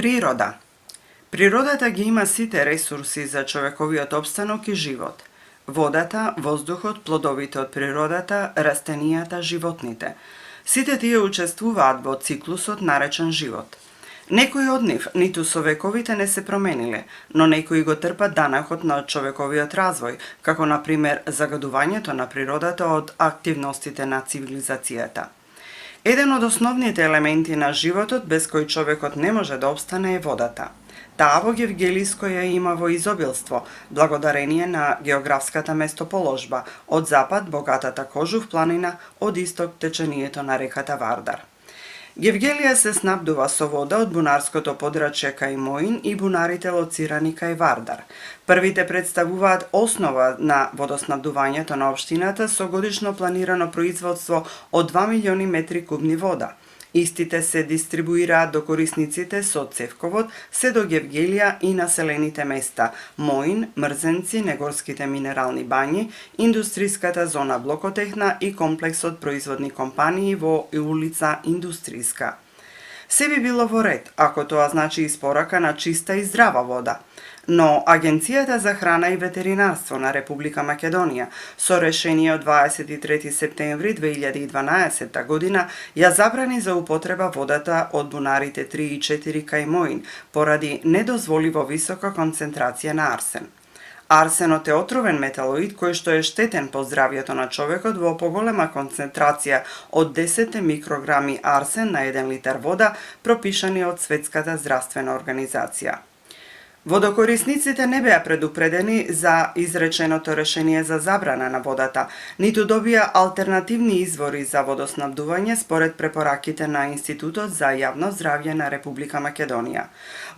Природа. Природата ги има сите ресурси за човековиот опстанок и живот. Водата, воздухот, плодовите од природата, растенијата, животните. Сите тие учествуваат во циклусот наречен живот. Некои од нив ниту со вековите не се промениле, но некои го трпат данахот на човековиот развој, како на пример загадувањето на природата од активностите на цивилизацијата. Еден од основните елементи на животот без кој човекот не може да опстане е водата. Таа во Гевгелиско ја има во изобилство, благодарение на географската местоположба, од запад богатата Кожув планина, од исток течението на реката Вардар. Гевгелија се снабдува со вода од бунарското подрачје кај Моин и бунарите лоцирани кај Вардар. Првите представуваат основа на водоснабдувањето на општината со годишно планирано производство од 2 милиони метри кубни вода. Истите се дистрибуираат до корисниците со цевковод, се до Гевгелија и населените места Моин, Мрзенци, Негорските минерални бањи, индустриската зона Блокотехна и комплексот производни компании во улица Индустријска. Се би било во ред, ако тоа значи испорака на чиста и здрава вода. Но Агенцијата за храна и ветеринарство на Република Македонија со решение од 23 септември 2012 година ја забрани за употреба водата од бунарите 3 и 4 кај Моин поради недозволиво висока концентрација на арсен. Арсенот е отровен металоид кој што е штетен по здравјето на човекот во поголема концентрација од 10 микрограми арсен на 1 литар вода пропишани од Светската здравствена организација. Водокорисниците не беа предупредени за изреченото решение за забрана на водата, ниту добија алтернативни извори за водоснабдување според препораките на Институтот за јавно здравје на Република Македонија.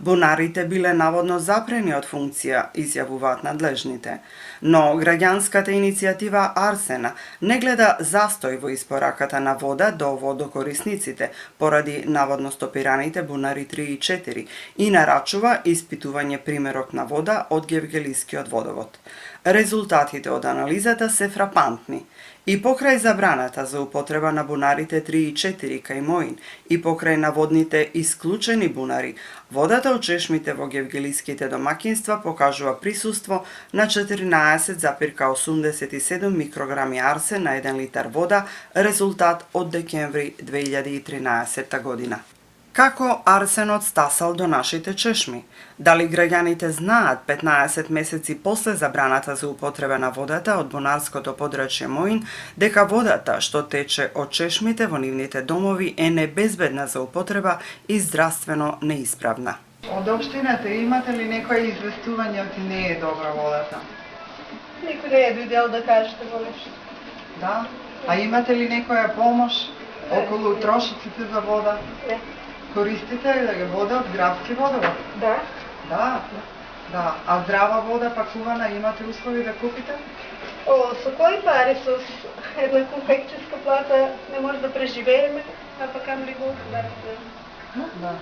Бунарите биле наводно запрени од функција, изјавуваат надлежните. Но граѓанската иницијатива Арсена не гледа застој во испораката на вода до водокорисниците поради наводно стопираните бунари 3 и 4 и нарачува испитување примерок на вода од Гевгелискиот водовод. Резултатите од анализата се фрапантни. И покрај забраната за употреба на бунарите 3 и 4 кај Моин и покрај наводните исклучени бунари, водата од чешмите во гевгелиските домакинства покажува присуство на 14,87 микрограми арсен на 1 литар вода, резултат од декември 2013 година. Како арсенот стасал до нашите чешми? Дали граѓаните знаат 15 месеци после забраната за употреба на водата од бунарското подрачје Моин, дека водата што тече од чешмите во нивните домови е небезбедна за употреба и здравствено неисправна? Од општината имате ли некој известување оти не е добра водата? Никој не е дојдел да каже што го нешто. Да? А имате ли некоја помош околу трошиците за вода? Не. Користите ли вода од градски водовод? Да. Да. Да. А здрава вода пакувана имате услови да купите? Со кои пари, со една конфекцијска плата не може да преживееме, а пак камли го да.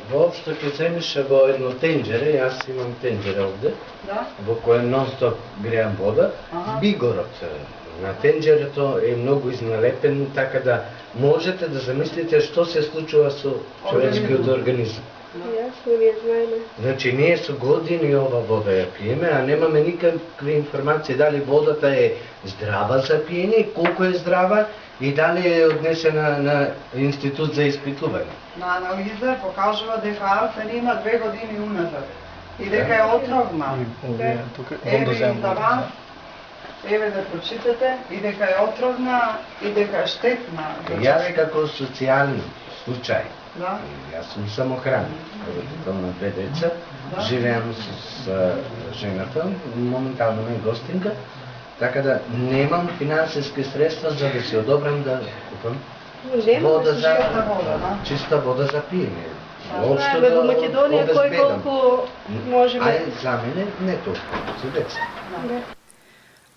Воопшто ќе земише во едно тенџере, јас имам тенџере овде, во кое нон-стоп греам вода, бигорот на тенџерето е многу изналепен, така да можете да замислите што се случува со човечкиот организам. Јасно, ние знаеме. Значи, ние со години ова вода ја пиеме, а немаме никакви информации дали водата е здрава за пиење, колку е здрава и дали е однесена на институт за испитување. На анализа покажува дека арсен има 2 години уназад и дека е отровна. Еве и за вас, еве да прочитате, и дека е отровна и дека е штетна. Јас како социјален случај, Да. јас сум самохранен, родител на 2 деца, живеам с жената, моментално ме гостинка, така да немам финансиски средства за да се одобрам да купам вода за чиста вода за пиење. Воопшто Во Македонија кој колку можеме. Ај за мене не толку, за деца.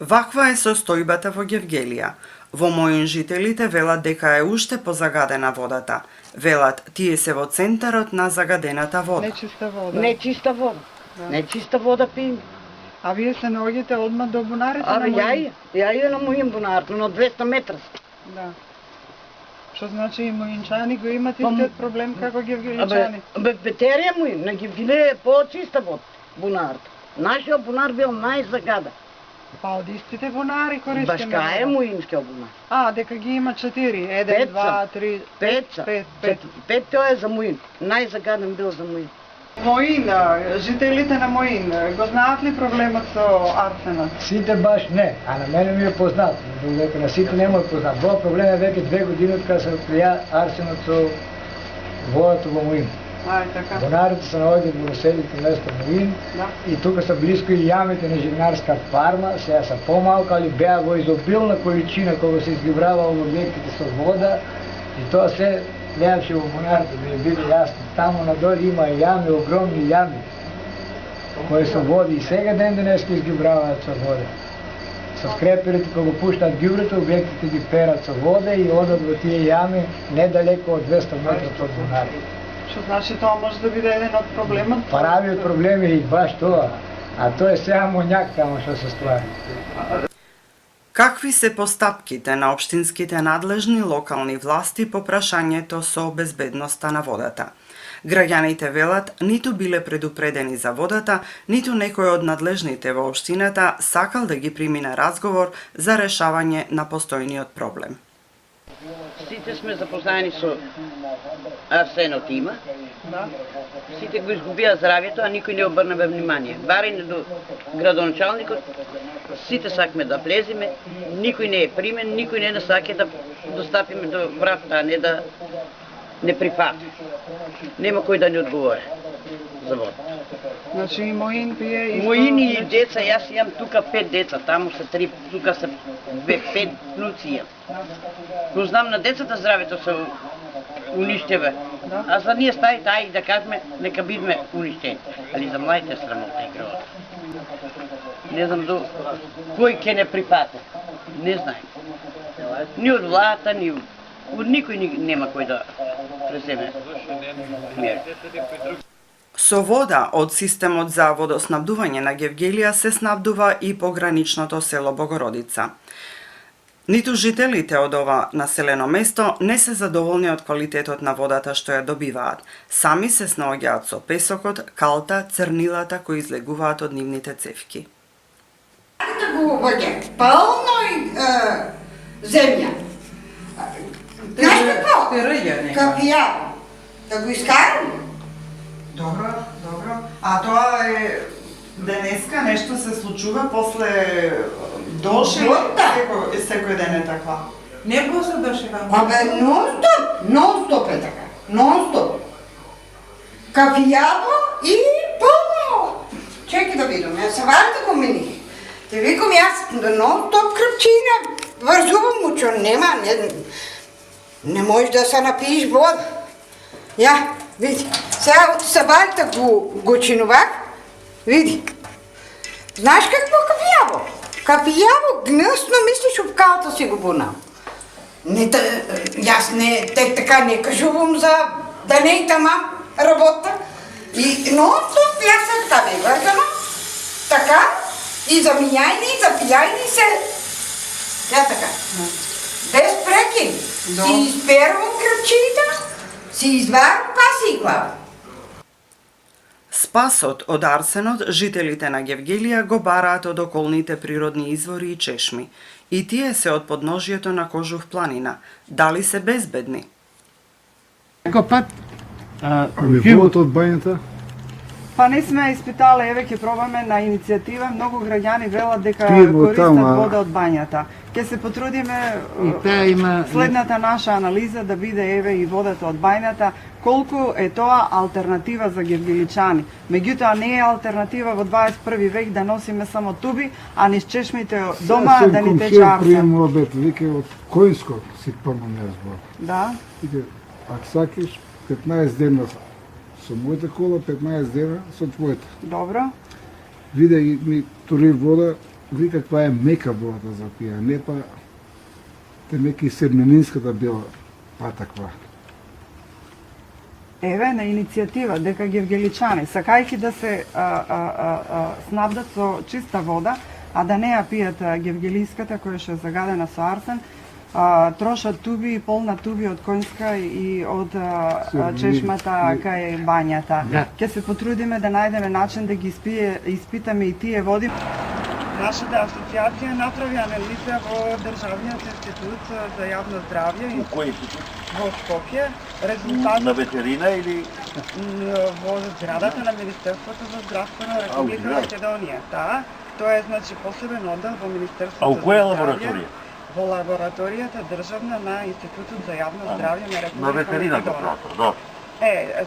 Ваква е состојбата во Гевгелија. Во Моин жителите велат дека е уште позагадена водата. Велат, тие се во центарот на загадената вода. Нечиста вода. Нечиста вода. Нечиста вода пием. А вие се наоѓате одма до бунарите на Абе, Моин? ја на Моин бунарите, на 200 метра. Да. Што значи и моинчани го имат истиот проблем како гевгеличани? Абе, ветерија му им, на Гевгелија е по-чиста вод, бунарот. Нашиот бунар бил најзагада. Па од истите бунари користиме. Башка е муинскиот бунар. А, дека ги има 4, 1, 2, 3, Петца. 5. Пет тоа е за Муин. Најзагаден бил за Муин. Моин, жителите на Моин, го знаат ли проблемот со арсенот? Сите баш не, а на мене ми е познат. Додека на сите не му е познат. Во проблем е веќе 2 години од кога се открија арсенот со водата во Моин. Така. Бунарите се наоѓаат во населите место Моин Да. и тука се блиску и јамите на живинарска фарма, сега се помалку, али беа во изобилна количина кога се изгибраваа објектите со вода и тоа се леавше во бунарите, да ја биде јасно. Таму надоле има јами, огромни јами, кои се води и сега ден денеска изгибраваат со вода. Со скреперите кога пуштаат ѓубрето, објектите ги перат со вода и одат во тие јами недалеко од 200 метра од бунарите. Што значи тоа може да биде еден од проблемот? Правиот проблем е и баш тоа, а тоа е сега моњак тамо што се ствари. Какви се постапките на општинските надлежни локални власти по прашањето со безбедноста на водата? Граѓаните велат ниту биле предупредени за водата, ниту некој од надлежните во општината сакал да ги примине разговор за решавање на постојниот проблем. Сите сме запознаени со арсенот има. Да. Сите го изгубија здравјето, а никој не обрнава внимание. Барање до градоначалникот, сите сакаме да влеземе, никој не е примен, никој не саке да достапиме до вратата, а не да не прифати. Нема кој да ни одговори за вода. Значи и Моин пие и Моини и деца, јас имам тука 5 деца, таму се 3, тука се 5 внуци имам. Но знам на децата здравето се уништеве. Да. А за ние старите, ај да кажеме, нека бидме уништени. Али за младите срамота е грозно. Не знам до кој ќе не припате. Не знаем. Ни од владата, ни од никој нема кој да преземе мер. Со вода од системот за водоснабдување на Гевгелија се снабдува и пограничното село Богородица. Ниту жителите од ова населено место не се задоволни од квалитетот на водата што ја добиваат. Сами се снаоѓаат со песокот, калта, црнилата кои излегуваат од нивните цевки. Да го обаѓа, пълно земја. Знаеш какво? Кафијаво. Да го искарам? Добро, добро. А тоа е денеска нешто се случува после доши? Да. Секој ден е таква. Не после дошива. Абе, нон-стоп е така. Нон-стоп. Кафијаво и пълно. Чекай да видам, ја се варта го мених. Те викам јас нон-стоп кръпчина, врзувам му, че нема, не можеш да се напиеш вода. Я, види, сега от сабалта го чинувах, види. Знаеш какво кафијаво? Кафијаво гнъсно мислиш об калта си го бунам. Јас не, така не кажувам за да не е тама работа. Но тут јас се така бе вързана, така, и за мијајни, и за пијајни се, ја така. Без прекин. Си изпервам кръпчините, си изварам, па си глава. Спасот од арсенот жителите на Гевгелија го бараат од околните природни извори и чешми. И тие се од подножието на Кожув планина. Дали се безбедни? Како пат? Водата од бањата? Па не сме испитале, еве ќе пробаме на иницијатива. Многу граѓани велат дека Пијат во користат таму, вода од бањата. Ќе се потрудиме И таа има следната наша анализа да биде еве и водата од бањата, колку е тоа алтернатива за гевгеличани. Меѓутоа не е алтернатива во 21 век да носиме само туби, а низ чешмите дома да ни тече арсен. Пријемо обед, вика од Којнско си помам разбор. Да. Вика, ако сакаш 15 дена со мојата кола, 15 дена со твојата. Добро. Виде ми тури вода, вика каква е мека водата за пија, не па те меки седмининската била па таква. Еве на иницијатива дека гевгеличани сакајќи да се снабдат со чиста вода, а да не ја пијат гевгелиската која што е загадена со арсен, трошат туби, полна туби од конјска и од чешмата кај бањата. Да. Ќе се потрудиме да најдеме начин да ги испитаме и тие води. Нашата асоциација направи анализа во Државниот институт за јавно здравје У кој институт? во Скопје. Резултат На ветерина или во зградата на Министерството за здравство на у Република зграда? Македонија. Да, тоа е значи посебен оддел во Министерството А у за која здравје. лабораторија? Во лабораторијата државна на Институтот за јавно здравје на На Република ветерината Македонија. просто, да.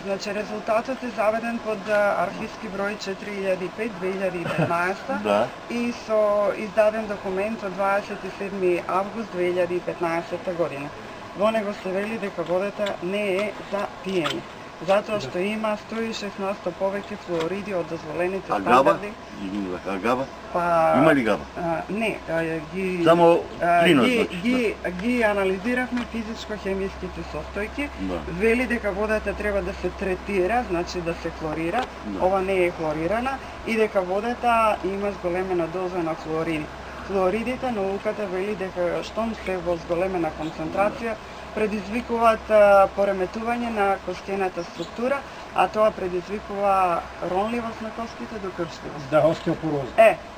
Значи резултатот е заведен под архивски број 4005-2015 Да. и со издаден документ од 27 август 2015 година. Во него се вели дека водата не е за пиење, затоа што има 116% повеќе флуориди од дозволените А габа? стандарди. А габа? Па Има ли габа? Не, ги Само плинот, ги, значи, ги анализиравме физичко-хемиските состојки. Да. Вели дека водата треба да се третира, значи да се хлорира. Да. Ова не е хлорирана и дека водата има зголемена доза на флуориди. Флуоридите науката вели дека штом се во зголемена концентрација предизвикуваат пореметување на костената структура, а тоа предизвикува ронливост на костите до крштивост. Да, остеопороза.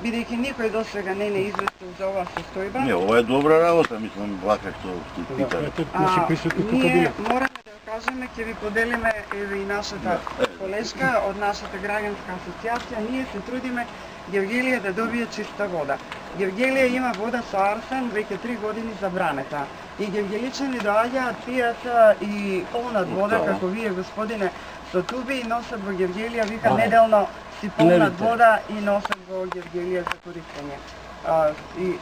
Бидејќи никој досега не известил за оваа состојба, Не, ова е добра работа, мислам, вака што сте питали. Наши присутни тука ние биле. мораме да кажеме, ќе ви поделиме еве и нашата колешка од нашата граѓанска асоциација. Ние се трудиме Гевгелија да добие чиста вода. Гевгелија има вода со арсен веќе 3 години забранета. И гевгеличани доаѓаат, пијат и полнат вода, Да. како вие, господине, со туби и носат во Гевгелија, вика неделно си полнат вода и носат во Гевгелија за користење. И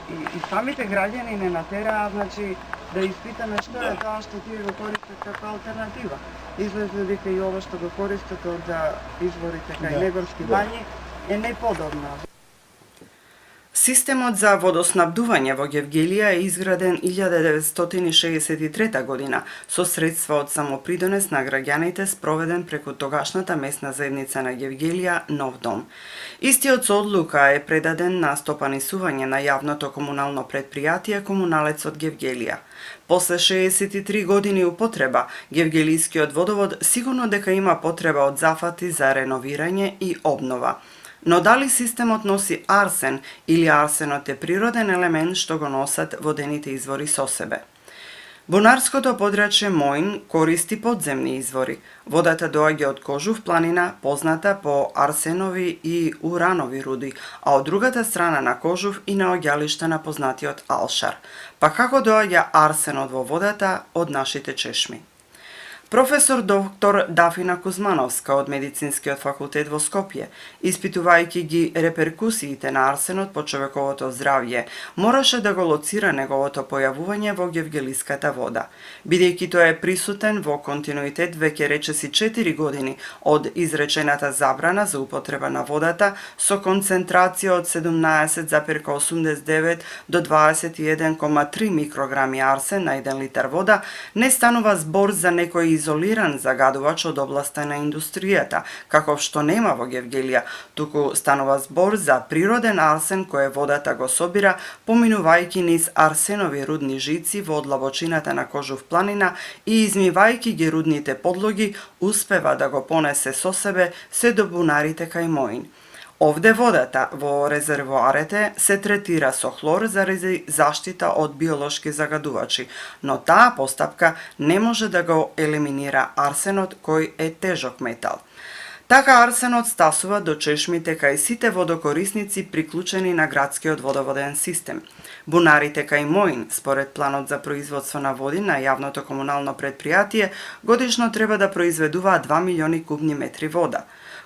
самите граѓани не натераат, значи, да испитаме што е тоа што тие го користат како алтернатива. Излезе дека и ова што го користат од изворите кај Негорски бањи е неподобно. Системот за водоснабдување во Гевгелија е изграден 1963 година со средства од самопридонес на граѓаните спроведен преку тогашната месна заедница на Гевгелија Нов дом. Истиот со одлука е предаден на стопанисување на јавното комунално предпријатие Комуналецот Гевгелија. После 63 години употреба, Гевгелискиот водовод сигурно дека има потреба од зафати за реновирање и обнова. Но дали системот носи арсен или арсенот е природен елемент што го носат водените извори со себе? Бунарското подрачје Моин користи подземни извори. Водата доаѓа од Кожув планина, позната по арсенови и уранови руди, а од другата страна на Кожув и на оѓалишта на познатиот Алшар. Па како доаѓа арсенот во водата од нашите чешми? Професор доктор Дафина Кузмановска од Медицинскиот факултет во Скопје, испитувајќи ги реперкусиите на арсенот по човековото здравје, мораше да го лоцира неговото појавување во гевгелиската вода. Бидејќи тој е присутен во континуитет веќе речиси 4 години од изречената забрана за употреба на водата со концентрација од 17,89 до 21,3 микрограми арсен на 1 литар вода, не станува збор за некој изолиран загадувач од областа на индустријата, каков што нема во Гевгелија, туку станува збор за природен арсен кој водата го собира, поминувајќи низ арсенови рудни жици во длабочината на Кожув планина и измивајќи ги рудните подлоги, успева да го понесе со себе се до бунарите кај Моин. Овде водата во резервоарете се третира со хлор заради заштита од биолошки загадувачи, но таа постапка не може да го елиминира арсенот кој е тежок метал. Така арсенот стасува до чешмите кај сите водокорисници приклучени на градскиот водоводен систем. Бунарите кај Моин, според планот за производство на води на јавното комунално предпријатие, годишно треба да произведуваат 2 милиони кубни метри вода.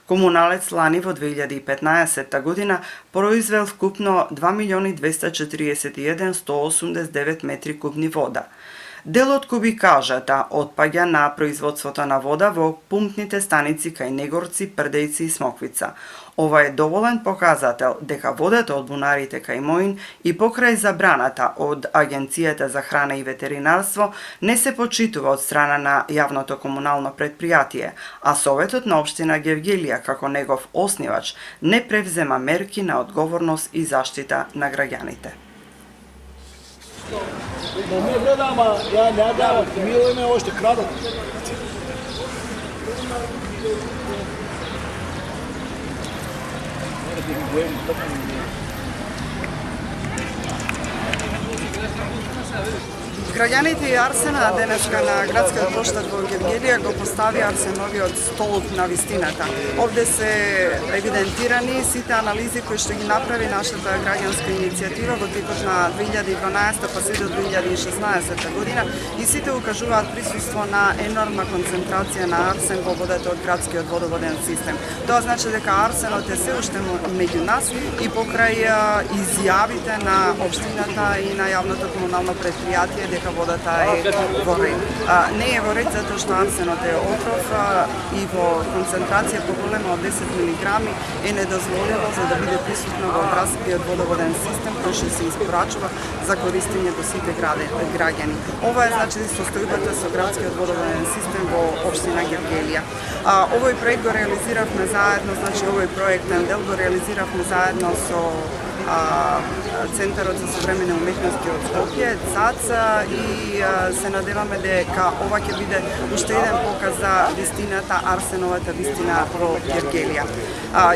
Комуналец лани во 2015 година произвел вкупно 2.241.189 метри кубни вода. Дел од кубикажата отпаѓа на производството на вода во пумпните станици кај Негорци, Прдејци и Смоквица. Ова е доволен показател дека водата од бунарите кај Моин и покрај забраната од Агенцијата за храна и ветеринарство не се почитува од страна на јавното комунално предпријатие, а Советот на општина Гевгелија како негов оснивач не превзема мерки на одговорност и заштита на граѓаните. Но не гледа, ама ја не давам, мило ме още крадат. Граѓаните и Арсена денеска на градскиот площад во Гевгелија го постави Арсеновиот столб на вистината. Овде се евидентирани сите анализи кои што ги направи нашата граѓанска иницијатива во текот на 2012 па се до 2016 година и сите укажуваат присуство на енормна концентрација на арсен во водата од градскиот водоводен систем. Тоа значи дека арсенот е се уште меѓу нас и покрај изјавите на општината и на јавното комунално предпријатие дека водата е во ред. Не е во ред затоа што арсенот е отров и во концентрација поголема од 10 милиграми е недозволено за да биде присутно во градскиот водоводен систем кој што се испорачува за користење до сите граѓани. Ова е значи состојбата со градскиот водоводен систем во општина Гевгелија. Овој проект го реализиравме заедно, значи овој проектен дел го реализиравме заедно со Центарот за современи уметности од Скопје, ЦАЦ, и се надеваме дека ова ќе биде уште еден показ за вистината, Арсеновата вистина во Гевгелија.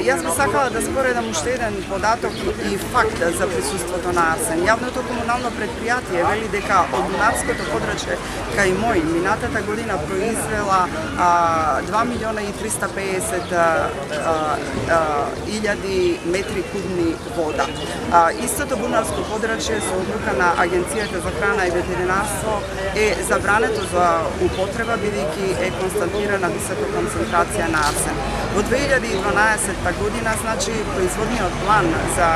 Јас би сакала да споредам уште еден податок и факт за присуството на арсен. Јавното комунално предпријатие вели дека од Дунавското подрачје кај мој минатата година произвела 2 милиона и 350 илјади метри кубни вода. Истото Дунавско подрачје со одлука на Агенцијата за храна и ветеринарство е забрането за употреба бидејќи е констатирана висока концентрација на арсен. Во 2012 година, значи, производниот план за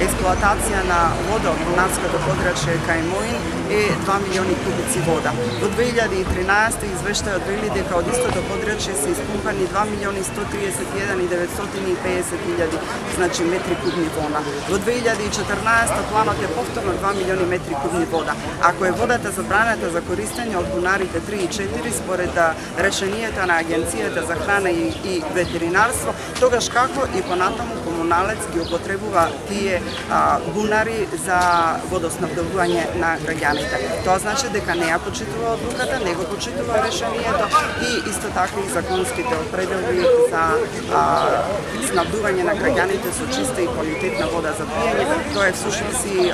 експлоатација на вода од Дунавското подрачје кај Моин е 2 милиони кубици вода. Во 2013 извештајот вели дека од истото подрачје се испумпани 2 милиони 131 и 950 илјади, значи, метри кубни вода. Во 2014 планот е повторно 2 милиони метри кубни вода. Ако е водата забраната за користење од бунарите 3 и 4 според решението на Агенцијата за храна и ветеринарство, тогаш како и понатаму комуналец ги употребува тие бунари за водоснабдување на граѓаните. Тоа значи дека не ја почитува одлуката, не го почитува решението и исто така и законските определби за снабдување на граѓаните со чиста и квалитетна вода за пиење. Тоа е всушност и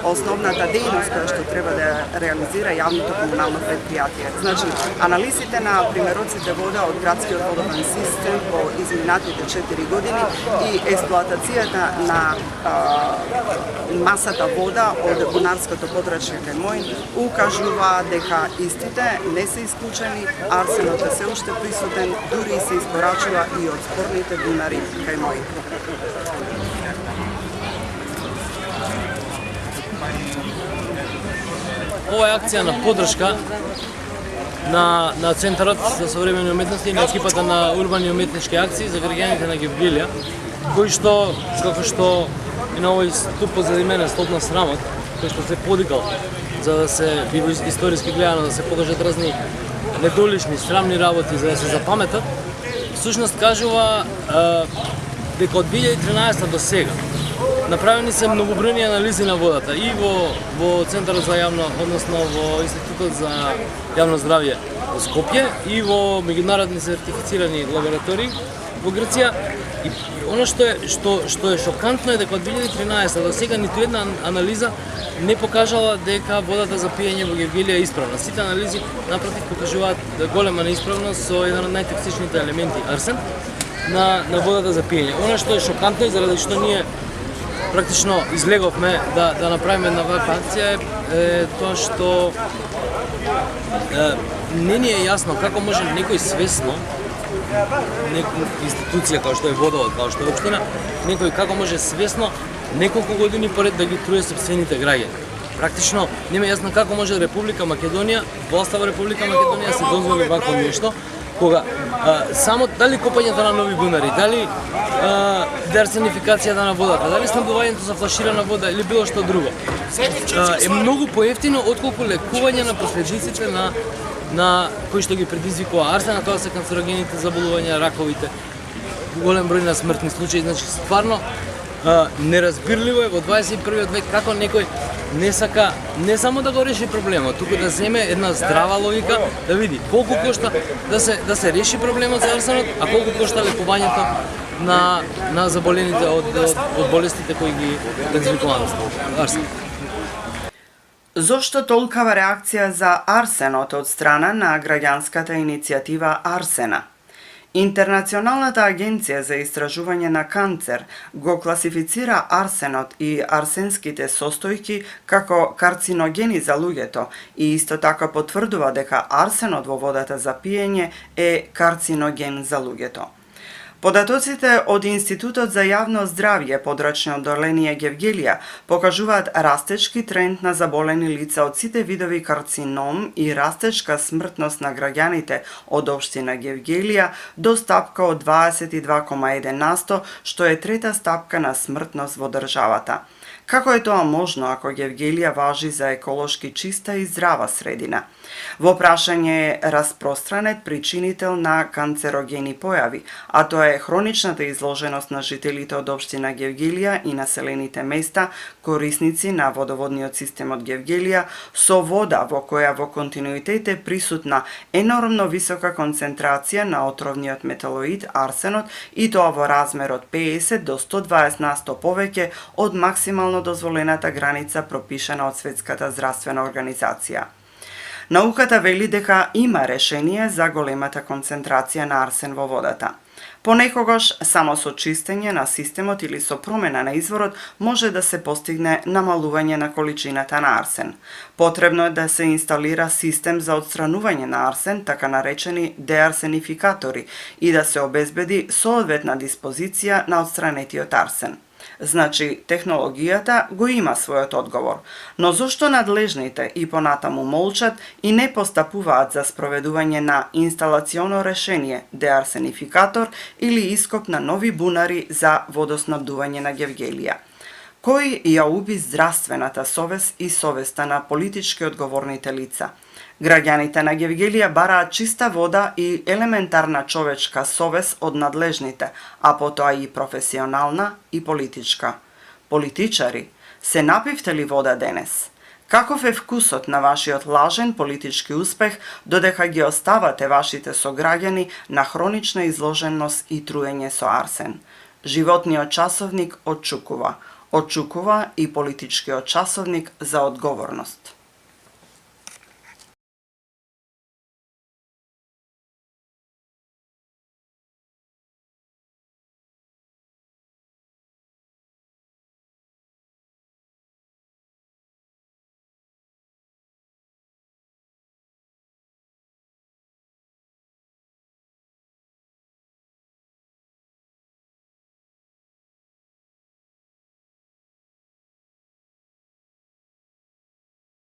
основната дејност која што треба да реализира јавното комунално предпријатие. Значи, анализите на примероците вода од градскиот водовен систем во изминатите 4 години и експлоатацијата на масата вода од бунарското подрачје кај Моин укажува дека истите не се исклучени, арсенот е се уште присутен, дури и се испорачува и од спорните бунари кај Моин. Ова е акција на поддршка на Центарот за современи уметности и на екипата на урбани уметнички акции за граѓаните на Гевгелија, кои што, како што и на овој ступ позади мене, столб на срамот, кој што се подигал за да се биво историски гледано, да се покажат разни недолишни, срамни работи за да се запаметат, всушност кажува дека од 2013 до сега направени се многобројни анализи на водата и во Центарот за јавно, односно во Институтот за јавно здравје во Скопје и во меѓународни сертифицирани лаборатории во Грција. И она што е шокантно е дека од 2013 до сега ниту една анализа не покажала дека водата за пиење во Гевгелија е исправна. Сите анализи напротив покажуваат голема неисправност со еден од најтоксичните елементи арсен на водата за пиење. Она што е шокантно и заради што ние практично излеговме да направиме една ваква акција е тоа што не ни е јасно како може некој свесно, некоја институција како што е водовод, како што е општина, некој како може свесно неколку години поред да ги труе сопствените граѓани. Практично не ми е јасно како може Република Македонија, власта во Република Македонија се дозволи вакво нешто, кога само дали копањето на нови бунари, дали деарсенификацијата на водата, дали снабдувањето за флаширана вода или било што друго, е многу поевтино отколку лекување на последиците на кои што ги предизвикува арсен, тоа се канцерогените заболувања, раковите, голем број на смртни случаи. Значи стварно неразбирливо е во 21 век како некој не само да го реши проблемот, туку да земе една здрава логика, да види колку кошта да се реши проблемот за арсенот, а колку кошта лекувањето на заболените од болестите кои ги предизвикуваат арсен. Зошто толкава реакција за арсенот од страна на граѓанската иницијатива Арсена? Интернационалната агенција за истражување на канцер го класифицира арсенот и арсенските состојки како карциногени за луѓето и исто така потврдува дека арсенот во водата за пиење е карциноген за луѓето. Податоците од Институтот за јавно здравје подрачно одделение Гевгелија покажуваат растечки тренд на заболени лица од сите видови карцином и растечка смртност на граѓаните од општина Гевгелија до стапка од 22,1%, што е трета стапка на смртност во државата. Како е тоа можно ако Гевгелија важи за еколошки чиста и здрава средина? Во прашање е распространет причинител на канцерогени појави, а тоа е хроничната изложеност на жителите од општина Гевгелија и населените места, корисници на водоводниот систем од Гевгелија, со вода во која во континуитет е присутна енормно висока концентрација на отровниот металоид арсенот и тоа во размер од 50 до 120% повеќе од максимално дозволената граница пропишана од Светската здравствена организација. Науката вели дека има решение за големата концентрација на арсен во водата. Понекогаш, само со чистење на системот или со промена на изворот може да се постигне намалување на количината на арсен. Потребно е да се инсталира систем за отстранување на арсен, така наречени деарсенификатори, и да се обезбеди соодветна диспозиција на отстранетиот арсен. Значи, технологијата го има својот одговор, но зошто надлежните и понатаму молчат и не постапуваат за спроведување на инсталационо решение, деарсенификатор или ископ на нови бунари за водоснабдување на Гевгелија? Кој ја уби здравствената совест и совеста на политички одговорните лица? Граѓаните на Гевгелија бараат чиста вода и елементарна човечка совест од надлежните, а потоа и професионална и политичка. Политичари, се напивте ли вода денес? Каков е вкусот на вашиот лажен политички успех додека ги оставате вашите сограѓани на хронична изложеност и труење со арсен? Животниот часовник отчукува и политичкиот часовник за одговорност.